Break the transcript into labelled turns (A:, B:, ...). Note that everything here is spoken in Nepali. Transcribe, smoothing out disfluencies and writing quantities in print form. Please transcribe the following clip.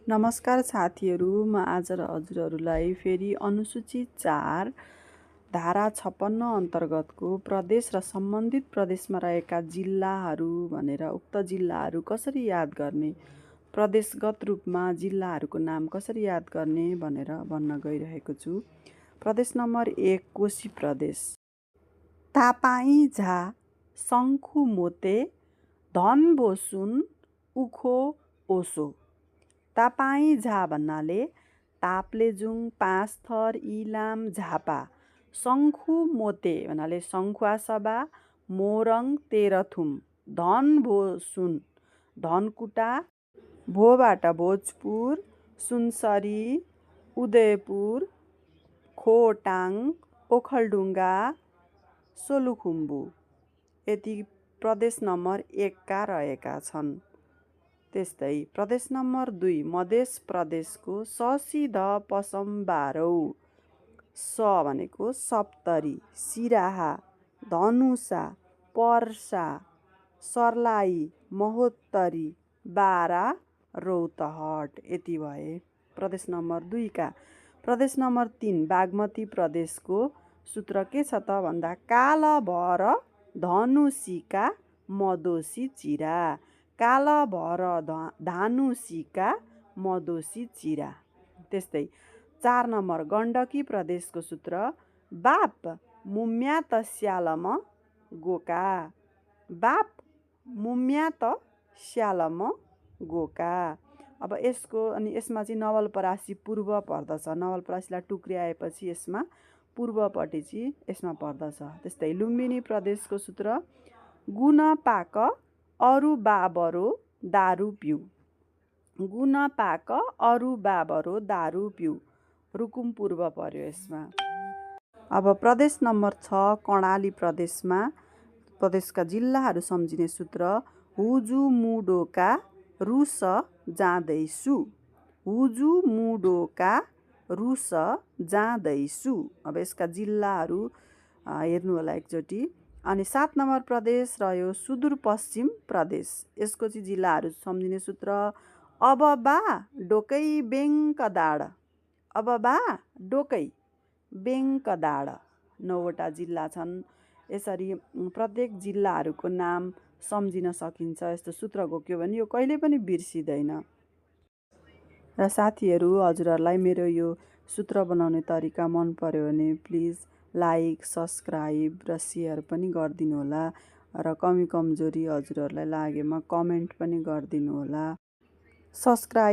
A: नमस्कार साथीहरू, म आज हजुरहरूलाई फेरि अनुसूची 4 धारा 56 अन्तर्गतको प्रदेश र सम्बन्धित प्रदेशमा रहेका जिल्लाहरू भनेर उक्त जिल्लाहरू कसरी याद गर्ने, प्रदेशगत रूपमा जिल्लाहरूको नाम कसरी याद गर्ने भनेर भन्न गइरहेको छु। प्रदेश नम्बर 1 कोशी प्रदेश। तापाइझा शङ्खुमोते धनबोसुन उखो ओसो। तापाइझा भन्नाले ताप्लेजुङ, पाँचथर, इलाम, झापा। शङ्खुमोते भन्नाले सङ्खुवासभा, मोरङ, तेह्रथुम। धनबोसुन धनकुटा, भोबाट भोजपुर, सुनसरी, उदयपुर, खोटाङ, ओखलढुङ्गा, सोलुखुम्बु। यति प्रदेश नम्बर 1 का रहेका छन्। त्यस्तै प्रदेश नम्बर 2 मध्य प्रदेशको ससिध पसम्बारौ। स भनेको सप्तरी, सिराहा, धनुषा, पर्सा, सर्लाही, महोत्तरी, बारा, रौतहट। यति भए प्रदेश नम्बर 2 का। प्रदेश नम्बर 3 बागमती प्रदेशको सूत्र के छ त भन्दा कालभर धनुषीका मधोसी चिरा। कालभर धानुषीका मधोसी चिरा। त्यस्तै 4 नम्बर गण्डकी प्रदेशको सूत्र बाप मुम्यात स्यालम गोका। बाप मुम्यात स्यालम गोका। अब यसमा चाहिँ नवलपरासी पूर्व पर्दछ। नवलपरासीलाई टुक्र्याएपछि यसमा पूर्वपट्टि चाहिँ यसमा पर्दछ। त्यस्तै लुम्बिनी प्रदेशको सूत्र गुण पाक अरू बाबरो दारु पिउ। गुण पाक अरू बाबरो दारु पिउ। रुकुम पूर्व पर्यो यसमा। अब प्रदेश नम्बर 6 कर्णाली प्रदेशका जिल्लाहरू सम्झिने सूत्र हुजु मुडोका रुस जाँदैछु। हुजु मुडोका रुस जाँदैछु। अब यसका जिल्लाहरू हेर्नु होला एकचोटि। अनि 7 नम्बर प्रदेश रह्यो सुदूरपश्चिम प्रदेश। यसको चाहिँ जिल्लाहरू सम्झिने सूत्र अब बा डोकै बेङ्कदाड। अब बा डोकै बेङ्कदाड। 9वटा जिल्ला छन्। यसरी प्रत्येक जिल्लाहरूको नाम सम्झिन सकिन्छ। यस्तो सूत्र घोक्यो भने यो कहिले पनि बिर्सिँदैन। र साथीहरू, हजुरहरूलाई मेरो यो सूत्र बनाउने तरिका मन पर्यो भने प्लिज लाइक, सब्सक्राइब र सेयर पनि गरिदिनु होला। र कमी कमजोरी हजुरहरूलाई लागेमा कमेन्ट पनि गरिदिनु होला। सब्सक्राइब